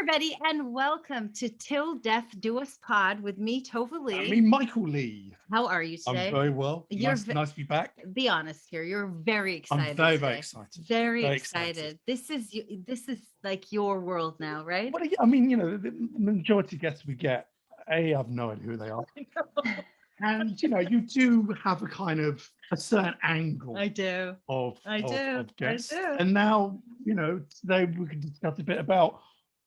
everybody, and welcome to Till Death Do Us Pod with me, Tova Lee. Me, Michael Lee. How are you today? I'm very well. Nice to be back. Be honest here. You're very excited. I'm very excited. Very excited. This is like your world now, right? Well, I mean, the majority of guests we get, I have no idea who they are. And you do have a certain angle. I do. Of guests. And now, today we can discuss a bit about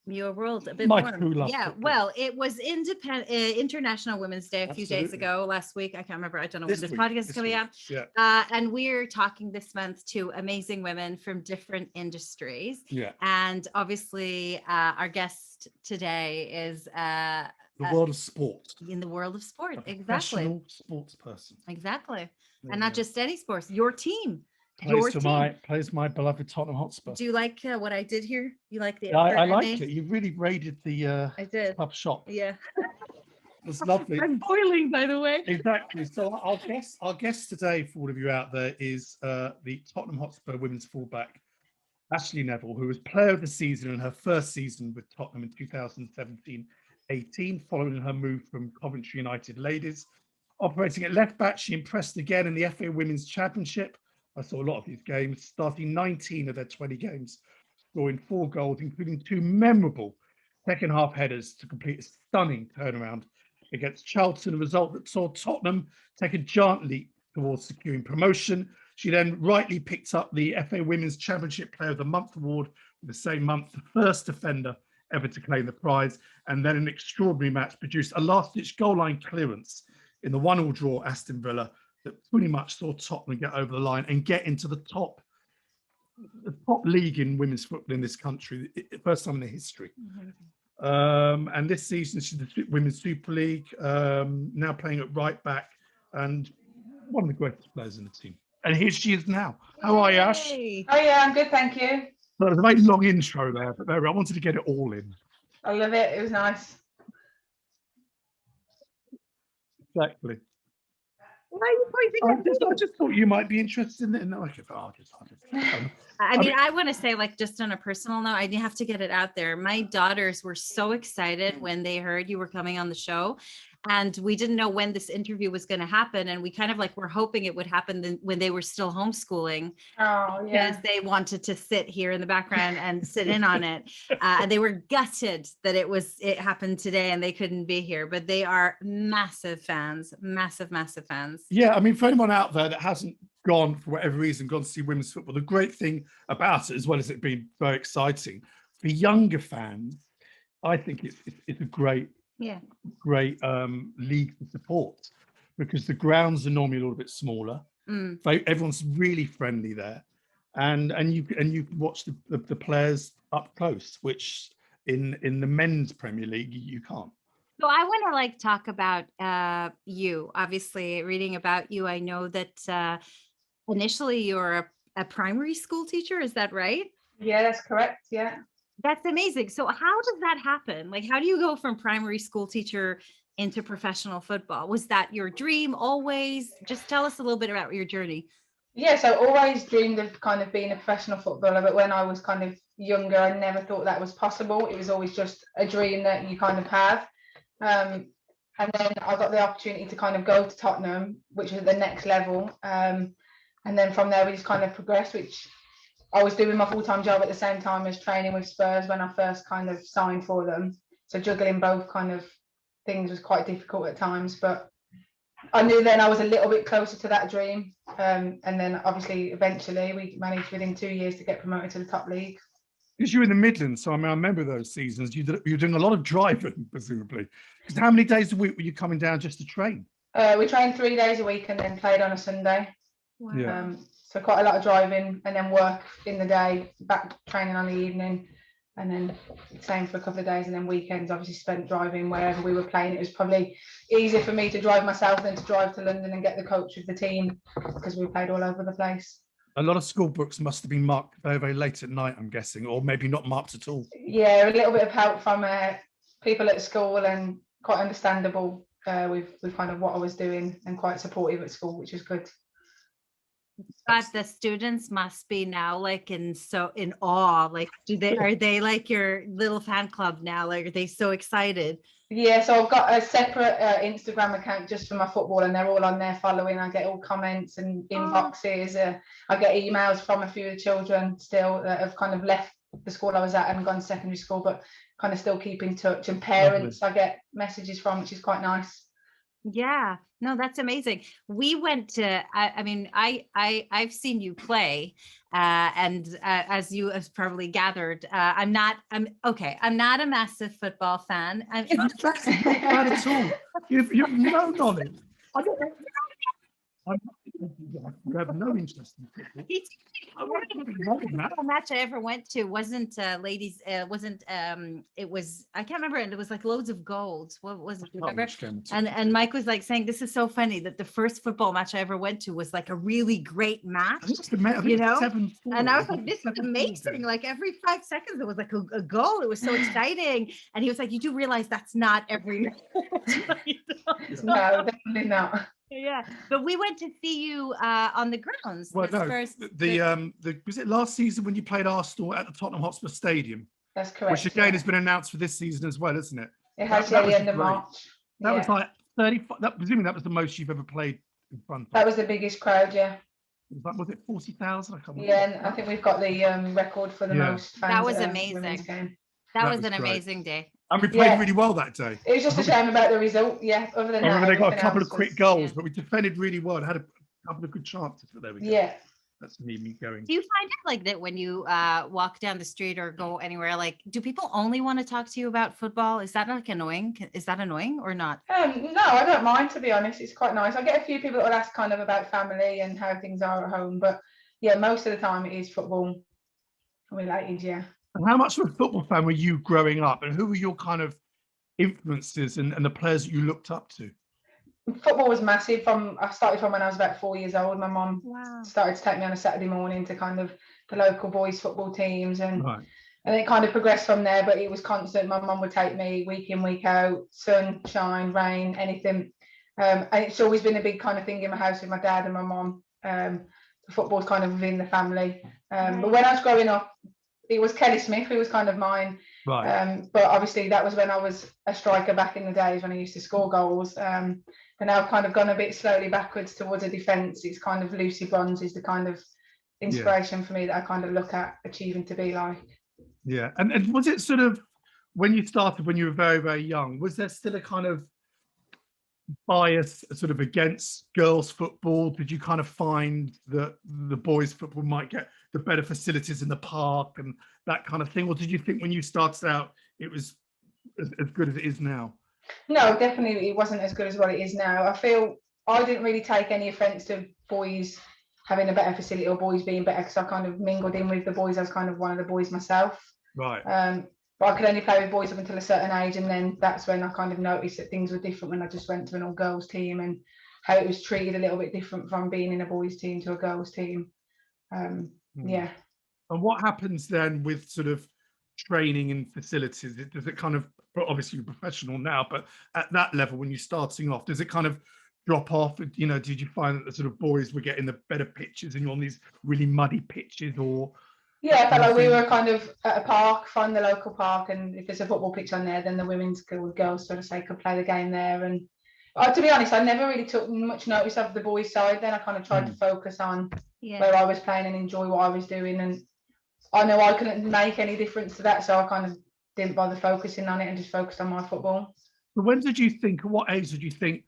your world a bit more. Yeah, well, it was International Women's Day a few days ago, last week. I can't remember. I don't know when this podcast is coming out. Yeah. And we're talking this month to amazing women from different industries. Yeah. And obviously, our guest today is the world of sport. In the world of sport, exactly. Professional sports person. Exactly. And not just any sports, your team. Plays my beloved Tottenham Hotspur. Do you like what I did here? You like the? I liked it. You really raided the I did. pub shop. Yeah. It's lovely. I'm boiling, by the way. Exactly. So our guest today, for all of you out there, is the Tottenham Hotspur women's fullback, Ashley Neville, who was player of the season in her first season with Tottenham in 2017-18, following her move from Coventry United Ladies. Operating at left back, she impressed again in the FA Women's Championship. I saw a lot of these games, starting 19 of their 20 games, scoring 4 goals, including 2 memorable second-half headers to complete a stunning turnaround against Charlton, a result that saw Tottenham take a giant leap towards securing promotion. She then rightly picked up the FA Women's Championship Player of the Month award in the same month, the first defender ever to claim the prize, and then an extraordinary match produced a last-ditch goal line clearance in the 1-1 draw Aston Villa that pretty much saw Tottenham get over the line and get into the top league in women's football in this country, first time in the history. Mm-hmm. And this season, she's the Women's Super League, now playing at right back, and one of the greatest players in the team. And here she is now. How are you, Ash? Oh yeah, I'm good, thank you. So there's a very long intro there, but I wanted to get it all in. I love it. It was nice. Exactly. Why are you pointing I just thought you might be interested in it. No, I mean, I want to say, like, just on a personal note, I have to get it out there. My daughters were so excited when they heard you were coming on the show. And we didn't know when this interview was going to happen. And we kind of were hoping it would happen when they were still homeschooling. Oh, yeah. Because they wanted to sit here in the background and sit in on it. And they were gutted that it happened today and they couldn't be here. But they are massive fans, massive fans. Yeah, I mean, for anyone out there that hasn't gone, for whatever reason, gone to see women's football, the great thing about it, as well as it being very exciting, for younger fans, I think it's a great league to support, because the grounds are normally a little bit smaller. Everyone's really friendly there, and you can watch the players up close, which in the men's Premier League you can't. So I want to talk about you. Obviously, reading about you, I know that initially you're a primary school teacher. Is that right? Yeah, that's correct. Yeah. That's amazing. So how does that happen? How do you go from primary school teacher into professional football? Was that your dream always? Just tell us a little bit about your journey. Yeah, so I always dreamed of kind of being a professional footballer, but when I was kind of younger, I never thought that was possible. It was always just a dream that you kind of have. And then I got the opportunity to kind of go to Tottenham, which was at the next level. And then from there, we just kind of progressed, which I was doing my full-time job at the same time as training with Spurs when I first kind of signed for them. So juggling both kind of things was quite difficult at times, but I knew then I was a little bit closer to that dream. And then obviously, eventually, we managed within 2 years to get promoted to the top league. Because you were in the Midlands, so I remember those seasons. You were doing a lot of driving, presumably. Because how many days a week were you coming down just to train? We trained 3 days a week and then played on a Sunday. Wow. Yeah. So quite a lot of driving and then work in the day, back training on the evening, and then same for a couple of days, and then weekends obviously spent driving wherever we were playing. It was probably easier for me to drive myself than to drive to London and get the coach of the team, because we played all over the place. A lot of school books must have been marked very, very late at night, I'm guessing, or maybe not marked at all. Yeah, a little bit of help from people at school, and quite understandable with kind of what I was doing, and quite supportive at school, which is good. But the students must be now like in awe. Like, are they like your little fan club now? Like, are they so excited? Yeah, so I've got a separate Instagram account just for my football, and they're all on there following. I get all comments and inboxes. I get emails from a few of the children still that have kind of left the school I was at and gone to secondary school, but kind of still keep in touch. And parents, I get messages from, which is quite nice. Yeah, no, that's amazing. We went to, I mean, I've seen you play, and as you have probably gathered, I'm not a massive football fan. That's not bad at all. You've no knowledge. You have no interest in football. The match I ever went to wasn't ladies. Wasn't it was, I can't remember, and it was like loads of goals. What was it? Remember? And Mike was like saying, "This is so funny that the first football match I ever went to was like a really great match." You know, and I was like, "This is amazing!" Like every 5 seconds there was like a goal. It was so exciting. And he was like, "You do realize that's not every match." No, definitely not. Yeah, but we went to see you on the grounds. Well, no, was it last season when you played Arsenal at the Tottenham Hotspur Stadium? That's correct. Which again has been announced for this season as well, isn't it? It has at the end of March. That was like 35. Presuming that was the most you've ever played in front of. That was the biggest crowd, yeah. Was it 40,000? I can't remember. Yeah, and I think we've got the record for the most fans. That was amazing. That was an amazing day. And we played really well that day. It was just a shame about the result, yeah. Other than that, they got a couple of quick goals, but we defended really well and had a couple of good chances. But there we go. Yeah. That's me going. Do you find it like that when you walk down the street or go anywhere? Like, do people only want to talk to you about football? Is that like annoying? Is that annoying or not? No, I don't mind, to be honest. It's quite nice. I get a few people that will ask kind of about family and how things are at home, but yeah, most of the time it is football related. Yeah. And how much of a football fan were you growing up, and who were your kind of influences and the players that you looked up to? Football was massive. I started from when I was about 4 years old. My mum started to take me on a Saturday morning to kind of the local boys football teams, and it kind of progressed from there. But it was constant. My mum would take me week in, week out, sunshine, rain, anything. And it's always been a big kind of thing in my house with my dad and my mum. The football's kind of within the family. But when I was growing up, it was Kelly Smith who was kind of mine. But obviously that was when I was a striker back in the days when I used to score goals. But now I've kind of gone a bit slowly backwards towards a defence. It's kind of Lucy Bronze is the kind of inspiration for me that I kind of look at achieving to be like. Yeah. And was it sort of, when you started, when you were very, very young, was there still a kind of bias sort of against girls football? Did you kind of find that the boys football might get the better facilities in the park and that kind of thing? Or did you think when you started out, it was as good as it is now? No, definitely it wasn't as good as what it is now. I feel I didn't really take any offence to boys having a better facility or boys being better, because I kind of mingled in with the boys. I was kind of one of the boys myself. But I could only play with boys up until a certain age, and then that's when I kind of noticed that things were different when I just went to an all-girls team, and how it was treated a little bit different from being in a boys team to a girls team. Yeah. And what happens then with sort of training and facilities? Does it kind of, obviously you're professional now, but at that level when you're starting off, does it kind of drop off? You know, did you find that the sort of boys were getting the better pitches and you're on these really muddy pitches, or? Yeah, I felt like we were kind of at a park, find the local park, and if there's a football pitch on there, then the women's girls, so to say, could play the game there. And to be honest, I never really took much notice of the boys' side. Then I kind of tried to focus on where I was playing and enjoy what I was doing. And I know I couldn't make any difference to that, so I kind of didn't bother focusing on it and just focused on my football. But when did you think, at what age did you think,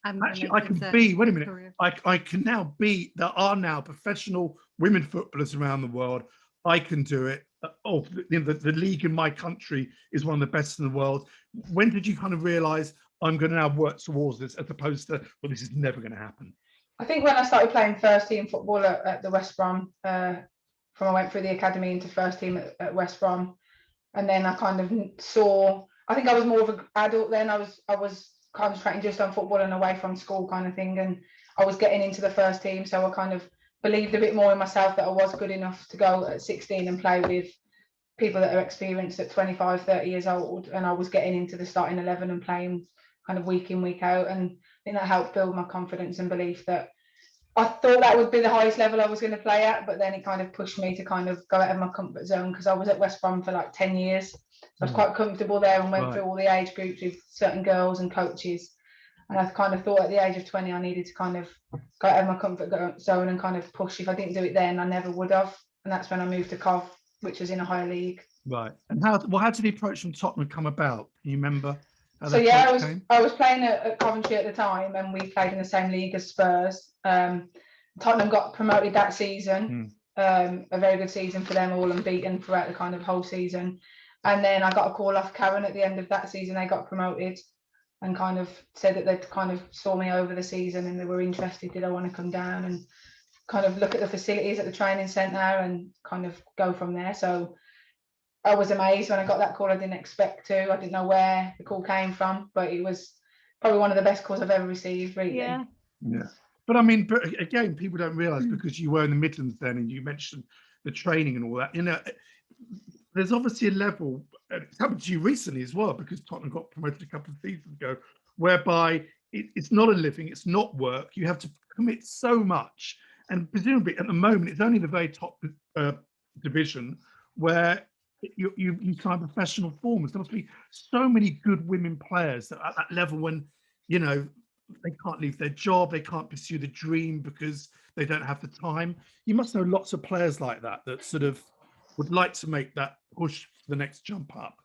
actually I can be, wait a minute, I can now be, there are now professional women footballers around the world. I can do it. The league in my country is one of the best in the world. When did you kind of realise I'm going to now work towards this, as opposed to, well, this is never going to happen? I think when I started playing first team football at the West Brom, I went through the academy into first team at West Brom, and then I kind of saw, I think I was more of an adult then. I was concentrating just on football and away from school kind of thing, and I was getting into the first team, so I kind of believed a bit more in myself that I was good enough to go at 16 and play with people that are experienced at 25, 30 years old. And I was getting into the starting 11 and playing kind of week in, week out. And I think that helped build my confidence and belief that I thought that would be the highest level I was going to play at, but then it kind of pushed me to kind of go out of my comfort zone, because I was at West Brom for like 10 years. So I was quite comfortable there and went through all the age groups with certain girls and coaches. And I kind of thought at the age of 20, I needed to kind of go out of my comfort zone and kind of push. If I didn't do it then, I never would have. And that's when I moved to Cov, which was in a higher league. Right. And how did the approach from Tottenham come about? Can you remember how So came? I was playing at Coventry at the time, and we played in the same league as Spurs. Tottenham got promoted that season, a very good season for them, all unbeaten throughout the kind of whole season. And then I got a call off Karen at the end of that season. They got promoted and kind of said that they'd kind of saw me over the season and they were interested. Did I want to come down and kind of look at the facilities at the training centre and kind of go from there? So I was amazed when I got that call. I didn't expect to. I didn't know where the call came from, but it was probably one of the best calls I've ever received, really. Yeah. But I mean, but again, people don't realise, because you were in the Midlands then, and you mentioned the training and all that. You know, there's obviously a level. It's happened to you recently as well, because Tottenham got promoted a couple of seasons ago, whereby it's not a living, it's not work. You have to commit so much, and presumably at the moment it's only the very top division where you sign professional formers. There must be so many good women players at that level when, you know, they can't leave their job, they can't pursue the dream because they don't have the time. You must know lots of players like that sort of would like to make that push to the next jump up.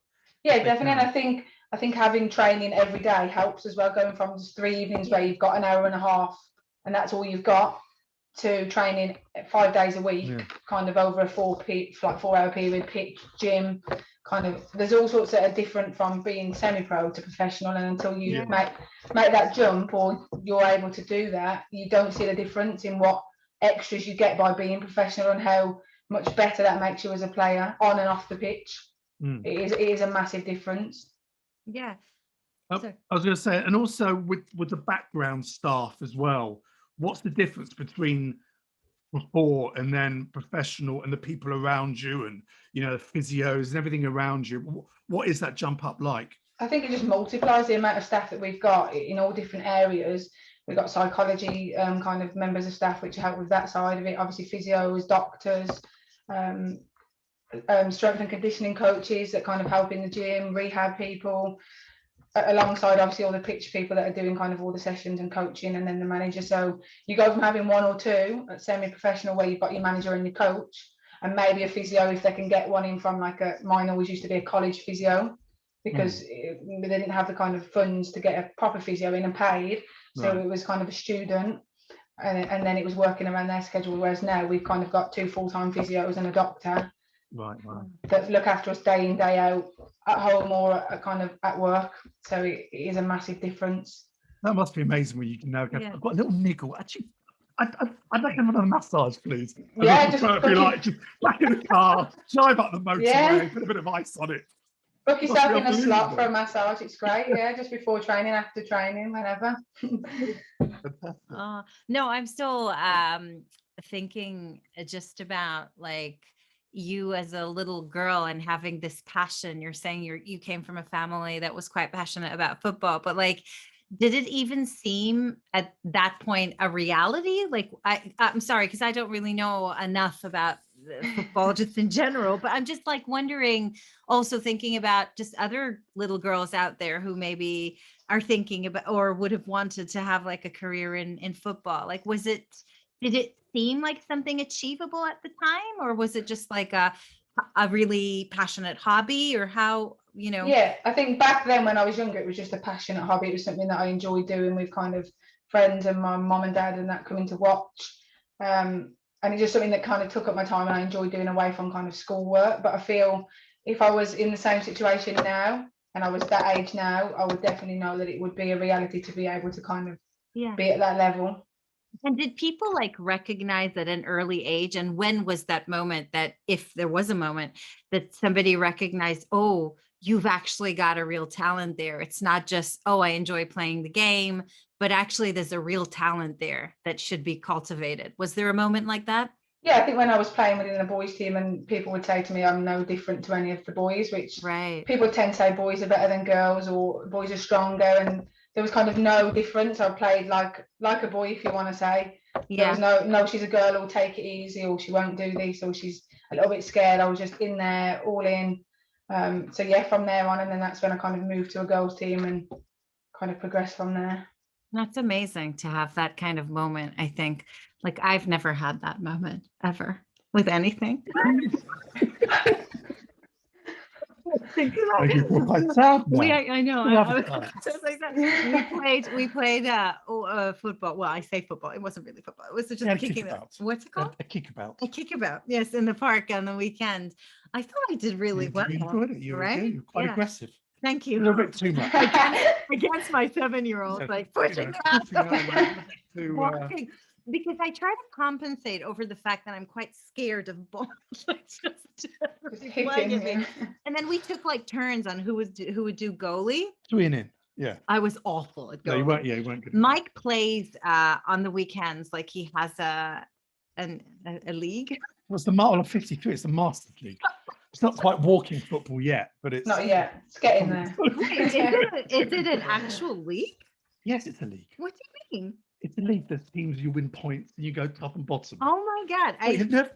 Yeah, definitely. And I think having training every day helps as well, going from just 3 evenings where you've got an hour and a half and that's all you've got, to training 5 days a week, kind of over a 4-hour period, pitch, gym, kind of. There's all sorts that are different from being semi-pro to professional, and until you make that jump, or you're able to do that, you don't see the difference in what extras you get by being professional and how much better that makes you as a player on and off the pitch. It is a massive difference. Yeah. I was going to say, and also with the background staff as well, what's the difference between before and then professional, and the people around you, and, you know, the physios and everything around you? What is that jump up like? I think it just multiplies the amount of staff that we've got in all different areas. We've got psychology kind of members of staff which help with that side of it. Obviously physios, doctors, strength and conditioning coaches that kind of help in the gym, rehab people, alongside obviously all the pitch people that are doing kind of all the sessions and coaching, and then the manager. So you go from having 1 or 2 at semi-professional where you've got your manager and your coach, and maybe a physio if they can get one in from mine always used to be a college physio, because they didn't have the kind of funds to get a proper physio in and paid. So it was kind of a student, and then it was working around their schedule. Whereas now we've kind of got 2 full-time physios and a doctor that look after us day in, day out, at home or kind of at work. So it is a massive difference. That must be amazing when you can now go, I've got a little niggle. Actually, I'd like to have another massage, please. Just back in the car, drive up the motorway, put a bit of ice on it. Book yourself in a slot for a massage. It's great. Yeah, just before training, after training, whenever. No, I'm still thinking just about like you as a little girl and having this passion. You're saying you came from a family that was quite passionate about football, but like, did it even seem at that point a reality? Like, I'm sorry, because I don't really know enough about football just in general, but I'm just like wondering, also thinking about just other little girls out there who maybe are thinking about or would have wanted to have like a career in football. Like, did it seem like something achievable at the time, or was it just like a really passionate hobby, or how, you know? Yeah, I think back then when I was younger, it was just a passionate hobby. It was something that I enjoyed doing with kind of friends and my mom and dad and that coming to watch. And it's just something that kind of took up my time, and I enjoyed doing away from kind of schoolwork. But I feel if I was in the same situation now and I was that age now, I would definitely know that it would be a reality to be able to kind of be at that level. And did people like recognize at an early age? And when was that moment that, if there was a moment, that somebody recognized, oh, you've actually got a real talent there? It's not just, oh, I enjoy playing the game, but actually there's a real talent there that should be cultivated. Was there a moment like that? Yeah, I think when I was playing within the boys team and people would say to me, I'm no different to any of the boys, which people tend to say boys are better than girls or boys are stronger. And there was kind of no difference. I played like a boy, if you want to say. Yeah. There was no, she's a girl, or take it easy, or she won't do this, or she's a little bit scared. I was just in there, all in. So yeah, from there on, and then that's when I kind of moved to a girls team and kind of progressed from there. That's amazing to have that kind of moment. I think, like, I've never had that moment ever with anything. I know. We played football. Well, I say football. It wasn't really football. It was just kicking about. What's it called? A kickabout. A kickabout. Yes, in the park on the weekend. I thought I did really well. You enjoyed it. You're quite aggressive. Thank you. A little bit too much. Against my 7-year-old, like pushing around, walking. Because I try to compensate over the fact that I'm quite scared of balls. And then we took like turns on who would do goalie. Twin in. I was awful at goalie. No, you weren't good. Mike plays on the weekends, like he has a league. Well, it's the Marvel of 53. It's the Masters League. It's not quite walking football yet, but it's not yet. It's getting there. Is it an actual league? Yes, it's a league. What do you mean? It's a league. There's teams you win points and you go top and bottom. Oh my God! I didn't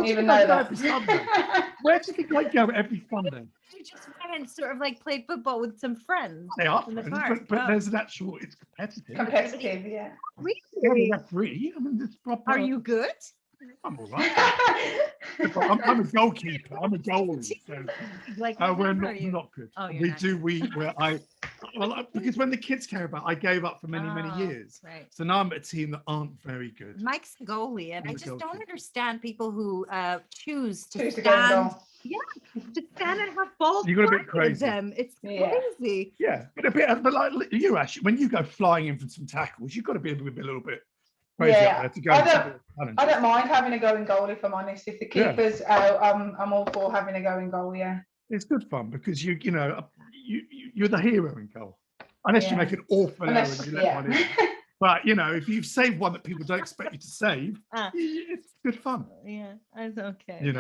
even know that. Where do you think I go every Sunday? You just went and sort of like played football with some friends. They are friends, but there's an actual. It's competitive. Competitive, yeah. Really? Referee. I mean, it's proper. Are you good? I'm all right. I'm a goalkeeper. I'm a goalie. So, we're not good. Oh, because when the kids came about, I gave up for many years. Right. So now I'm at a team that aren't very good. Mike's a goalie, and I just don't understand people who choose to stand. Yeah, to stand and have balls. You got a bit crazy. Them. It's crazy. Yeah, but like you actually, when you go flying in from some tackles, you've got to be a little bit. Yeah, I don't mind having a go in goal, if I'm honest. If the keeper's out, I'm all for having a go in goal. Yeah, it's good fun because you're the hero in goal, unless you make an awful error and you let one in. But if you've saved one that people don't expect you to save, it's good fun. Yeah, that's okay.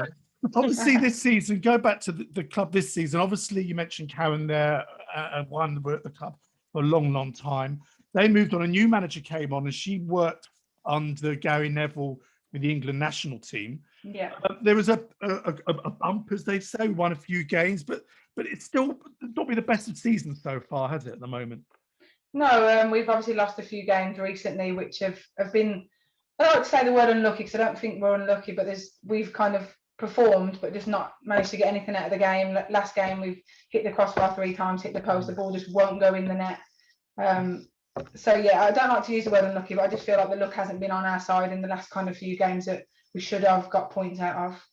Obviously this season, go back to the club this season. Obviously, you mentioned Karen there, and one were at the club for a long time. They moved on. A new manager came on, and she worked under Gary Neville with the England national team. Yeah, there was a bump, as they say. We won a few games, but it's still not been the best of seasons so far, has it? At the moment. No, we've obviously lost a few games recently, which have been. I don't like to say the word unlucky because I don't think we're unlucky, but we've kind of performed, but just not managed to get anything out of the game. Last game, we've hit the crossbar 3 times, hit the post. The ball just won't go in the net. So yeah, I don't like to use the word unlucky, but I just feel like the luck hasn't been on our side in the last kind of few games that we should have got points out of.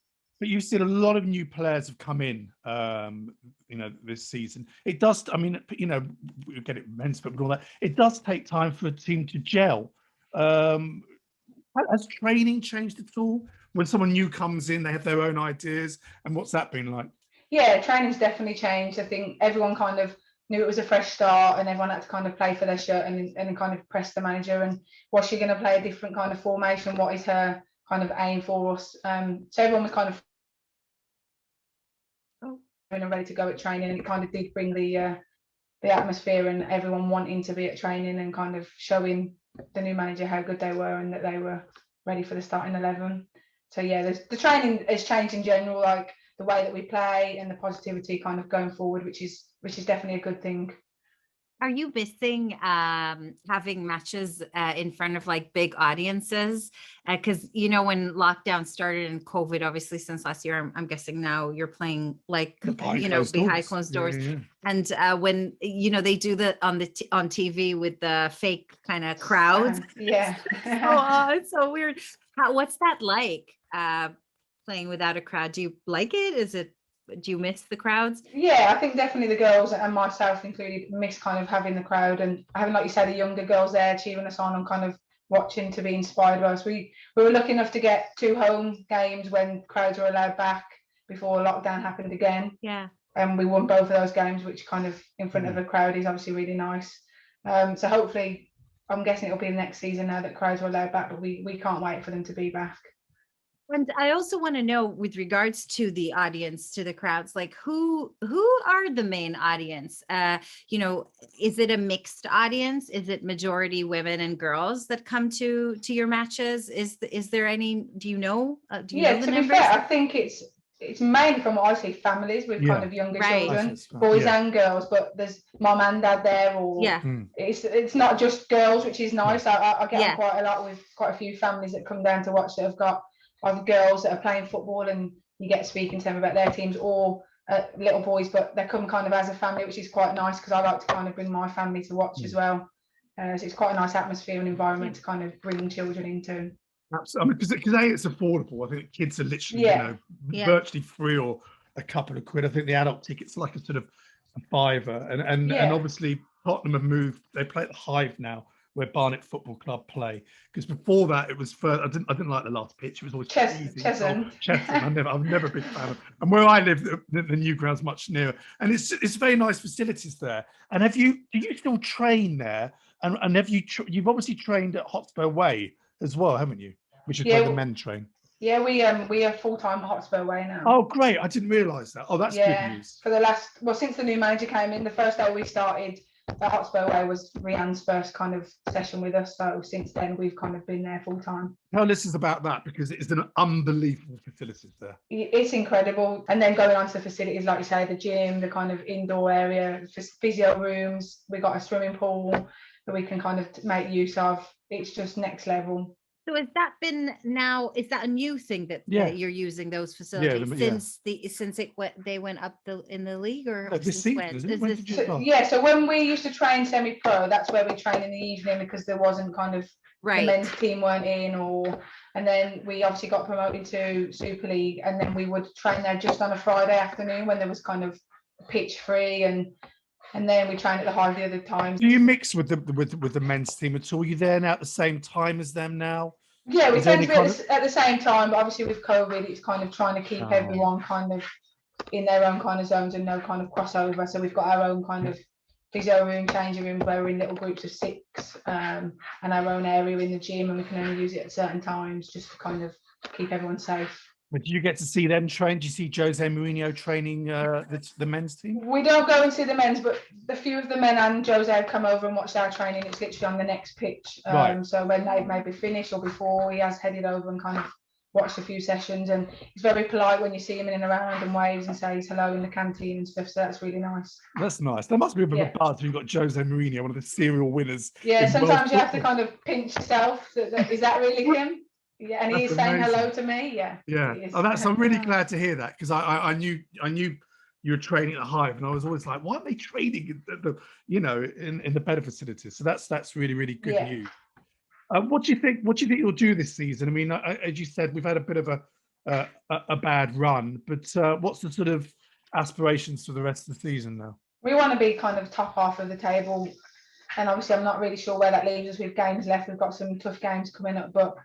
But you've seen a lot of new players have come in, this season. It does. I mean, we get it, men's football, all that. It does take time for a team to gel. Has training changed at all? When someone new comes in, they have their own ideas, and what's that been like? Yeah, training's definitely changed. I think everyone kind of knew it was a fresh start, and everyone had to kind of play for their shirt and kind of press the manager. And was she going to play a different kind of formation? What is her kind of aim for us? So everyone was kind of ready to go at training, and it kind of did bring the atmosphere and everyone wanting to be at training and kind of showing the new manager how good they were and that they were ready for the starting 11. So yeah, the training has changed in general, like the way that we play and the positivity kind of going forward, which is definitely a good thing. Are you missing having matches in front of like big audiences? Because when lockdown started and COVID, obviously since last year, I'm guessing now you're playing like behind closed doors. Yeah. And when they do that on TV with the fake kind of crowds. Yeah. It's so weird. What's that like? Playing without a crowd? Do you like it? Do you miss the crowds? Yeah, I think definitely the girls and myself included miss kind of having the crowd and having, like you said, the younger girls there cheering us on and kind of watching to be inspired by us. We were lucky enough to get 2 home games when crowds were allowed back before lockdown happened again. Yeah. And we won both of those games, which kind of in front of a crowd is obviously really nice. So hopefully, I'm guessing it'll be the next season now that crowds are allowed back, but we can't wait for them to be back. And I also want to know, with regards to the audience, to the crowds, like who are the main audience? Is it a mixed audience? Is it majority women and girls that come to your matches? Is there any? Do you know? Do you know the To be numbers? fair, I think it's mainly from what I see, families with kind of younger children, boys and girls, but there's mom and dad there, or it's not just girls, which is nice. I get on quite a lot with quite a few families that come down to watch that have got either girls that are playing football, and you get speaking to them about their teams, or little boys, but they come kind of as a family, which is quite nice, because I like to kind of bring my family to watch as well. So it's quite a nice atmosphere and environment to kind of bring children into. Absolutely, because it's affordable. I think kids are literally, virtually free, or a couple of quid. I think the adult tickets are like a sort of a fiver, and obviously Tottenham have moved. They play at the Hive now, where Barnet Football Club play. Because before that, it was first. I didn't like the last pitch. It was always Chesham. I'm never a big fan of. And where I live, the new ground's much nearer, and it's very nice facilities there. And do you still train there? And have you've obviously trained at Hotspur Way as well, haven't you? Which is where the men train. Yeah, we are full-time Hotspur Way now. Oh, great! I didn't realise that. Oh, that's good news. For since the new manager came in, the first day we started at Hotspur Way was Rianne's first kind of session with us. So since then, we've kind of been there full-time. Tell listeners about that, because it is an unbelievable facilities there. It's incredible. And then going on to the facilities, like you say, the gym, the kind of indoor area, physio rooms. We got a swimming pool that we can kind of make use of. It's just next level. So is that a new thing that you're using those facilities since they went up in the league, or this season? So when we used to train semi-pro, that's where we train in the evening, because there wasn't kind of the men's team weren't in, and then we obviously got promoted to Super League, and then we would train there just on a Friday afternoon when there was kind of pitch free, and then we train at the Hive the other times. Do you mix with the men's team at all? Are you there now at the same time as them now? Yeah, we tend to be at the same time, but obviously with COVID, it's kind of trying to keep everyone kind of in their own kind of zones and no kind of crossover. So we've got our own kind of physio room, changing rooms where we're in little groups of 6, and our own area in the gym, and we can only use it at certain times just to kind of keep everyone safe. But do you get to see them train? Do you see Jose Mourinho training the men's team? We don't go and see the men's, but a few of the men and Jose have come over and watched our training. It's literally on the next pitch. So when they've maybe finished or before, he has headed over and kind of watched a few sessions. And he's very polite when you see him in and around, and waves and says hello in the canteen and stuff. So that's really nice. That's nice. There must be a bit of a buzz. You've got Jose Mourinho, one of the serial winners. Yeah, sometimes you have to kind of pinch yourself. Is that really him? Yeah, and he's saying hello to me. Yeah. I'm really glad to hear that, because I knew you were training at the Hive, and I was always like, why are they training in the better facilities? So that's really, really good news. What do you think you'll do this season? I mean, as you said, we've had a bit of a bad run, but what's the sort of aspirations for the rest of the season now? We want to be kind of top half of the table, and obviously I'm not really sure where that leaves us with games left. We've got some tough games coming up, but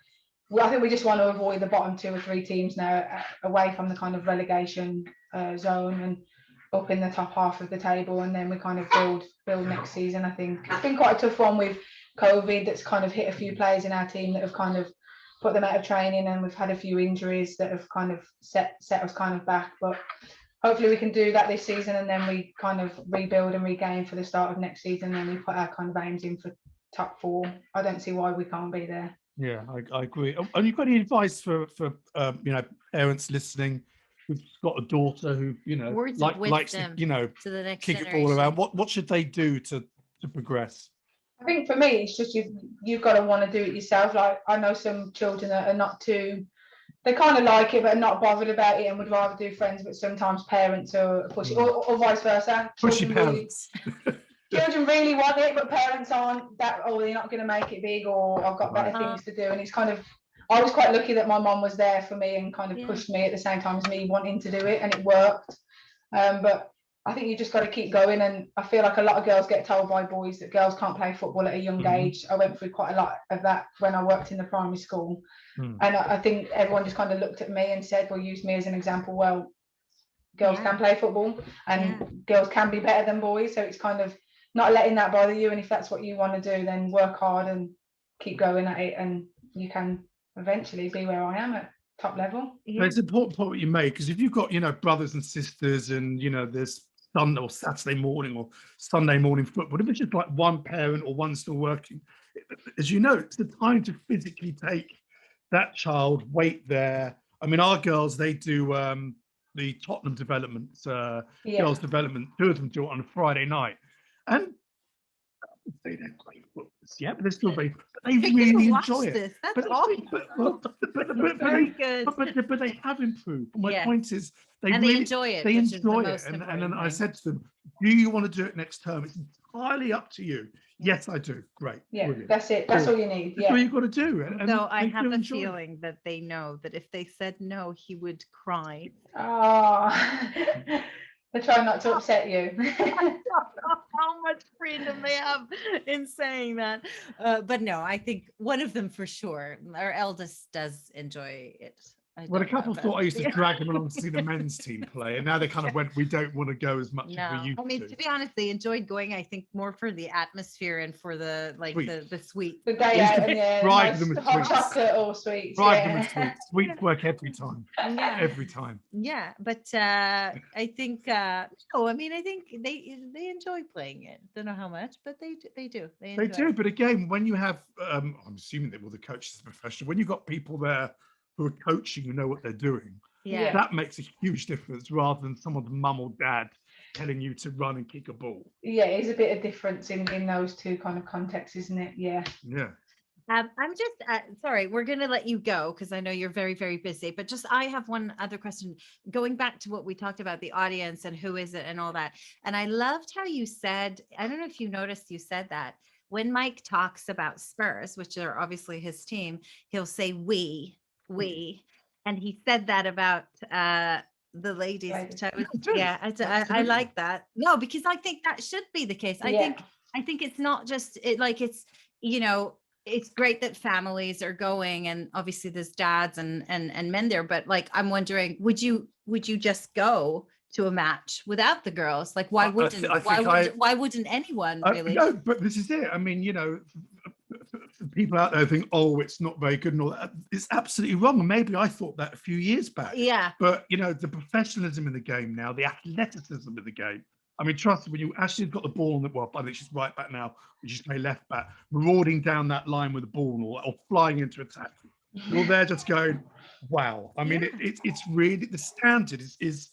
I think we just want to avoid the bottom 2 or 3 teams now, away from the kind of relegation zone, and up in the top half of the table, and then we kind of build next season. I think it's been quite a tough one with COVID that's kind of hit a few players in our team that have kind of put them out of training, and we've had a few injuries that have kind of set us kind of back, but hopefully we can do that this season, and then we kind of rebuild and regain for the start of next season, and we put our kind of aims in for top 4. I don't see why we can't be there. Yeah, I agree. And you've got any advice for parents listening who've got a daughter who likes to to the next kick it all around? What should they do to progress? I think for me, it's just you've got to want to do it yourself. Like, I know some children that are not too, they kind of like it but are not bothered about it and would rather do friends, but sometimes parents are pushy, or vice versa. Pushy parents. Children really want it, but parents aren't that, they're not going to make it big, or I've got better things to do. And it's kind of, I was quite lucky that my mum was there for me and kind of pushed me at the same time as me wanting to do it, and it worked. But I think you just got to keep going, and I feel like a lot of girls get told by boys that girls can't play football at a young age. I went through quite a lot of that when I worked in the primary school, and I think everyone just kind of looked at me and said, well, use me as an example. Well, girls can play football, and girls can be better than boys, so it's kind of not letting that bother you, and if that's what you want to do, then work hard and keep going at it, and you can eventually be where I am at top level. Yeah. It's an important point what you make, because if you've got, brothers and sisters and, there's Sunday or Saturday morning or Sunday morning football, if it's just like one parent or one still working, as you know, it's the time to physically take that child, wait there. I mean, our girls, they do the Tottenham development, girls development, 2 of them do it on a Friday night. And say they're great footballers, yeah, but they're still very, but they really enjoy it. This. That's But, awesome. but they have improved. My point is, they enjoy it. They which enjoy is it, the most and then I thing. said to them, "Do you want to do it next term? It's entirely up to you." Yes, I do. Great. Yeah, Brilliant. that's it. That's all you need. That's all you've got to do. So I have a feeling that they know that if they said no, he would cry. Oh, they try not to upset you. How much freedom they have in saying that. But no, I think one of them for sure. Our eldest does enjoy it. Well, a couple thought I used to drag them along to see the men's team play, and now they kind of went, we don't want to go as much as we used to. I mean, to be honest, they enjoyed going, I think, more for the atmosphere and for the the sweet. The day out and bribe them with hot sweets. chocolate or sweets. Bribe them with sweets. Sweets work every time. Yeah. Every time. Yeah, but I think I think they enjoy playing it. Don't know how much, but they do. They do. But again, when you have, I'm assuming that all the coaches are professional. When you've got people there who are coaching, who know what they're doing, that makes a huge difference rather than someone's mum or dad telling you to run and kick a ball. Yeah, it's a bit of difference in those two kind of contexts, isn't it? Yeah. I'm just sorry, we're going to let you go because I know you're very, very busy, but I have one other question going back to what we talked about, the audience and who is it and all that. And I loved how you said, I don't know if you noticed you said that when Mike talks about Spurs, which are obviously his team, he'll say we, and he said that about the ladies, which I like that. No, because I think that should be the case. I think it's not just it's it's great that families are going, and obviously there's dads and men there, but I'm wondering, would you just go to a match without the girls? Why wouldn't anyone really? No, but this is it. I mean, people out there think, oh, it's not very good and all that. It's absolutely wrong. And maybe I thought that a few years back. Yeah. But the professionalism in the game now, the athleticism in the game. I mean, trust me, when you actually got the ball on the, well, I think she's right back now, which is play left back, marauding down that line with the ball or flying into attack. You're there just going, wow. I mean, it's really, the standard is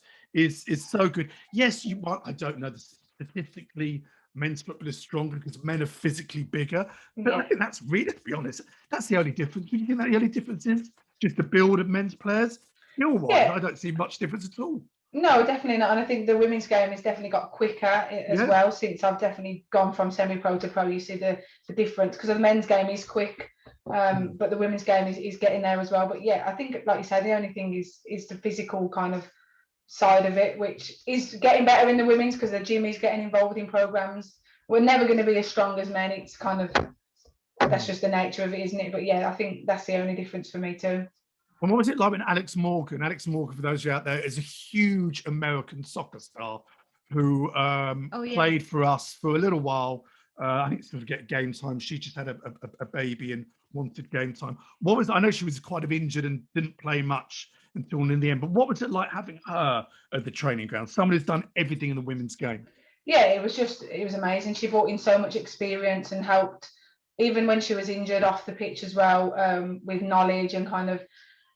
so good. Yes, I don't know, statistically, men's football is stronger because men are physically bigger. But I think that's really, to be honest, that's the only difference. Do you think that the only difference is just the build of men's players? Skill-wise, I don't see much difference at all. No, definitely not. And I think the women's game has definitely got quicker as well since I've definitely gone from semi-pro to pro. You see the difference because the men's game is quick, but the women's game is getting there as well. But yeah, I think, like you say, the only thing is the physical kind of side of it, which is getting better in the women's because the gym is getting involved in programs. We're never going to be as strong as men. It's kind of, that's just the nature of it, isn't it? But yeah, I think that's the only difference for me too. And what was it like when Alex Morgan, for those of you out there, is a huge American soccer star who played for us for a little while. I think to get game time. She just had a baby and wanted game time. I know she was quite injured and didn't play much until in the end. But what was it like having her at the training ground? Someone who's done everything in the women's game. Yeah, it was amazing. She brought in so much experience and helped, even when she was injured, off the pitch as well, with knowledge and kind of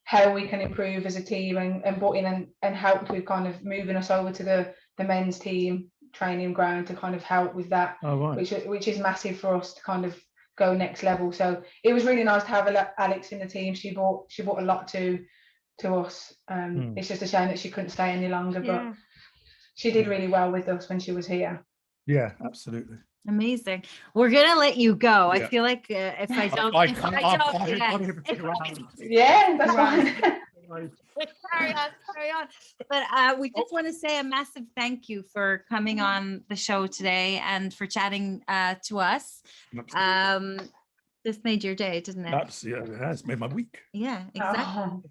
how we can improve as a team, and brought in and helped with kind of moving us over to the men's team training ground to kind of help with that, which is massive for us to kind of go next level. So it was really nice to have Alex in the team. She brought a lot to us. It's just a shame that she couldn't stay any longer, but she did really well with us when she was here. Yeah, absolutely. Amazing. We're gonna let you go. I feel like if I don't, that's fine. Carry on. But we just want to say a massive thank you for coming on the show today and for chatting to us. This made your day, didn't it? Absolutely, it has made my week. Yeah, exactly.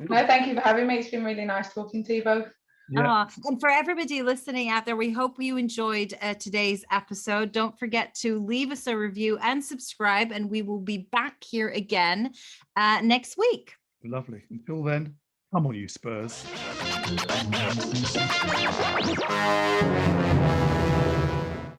No, thank you for having me. It's been really nice talking to you both. Yeah. And for everybody listening out there, we hope you enjoyed today's episode. Don't forget to leave us a review and subscribe, and we will be back here again next week. Lovely. Until then, come on, you Spurs.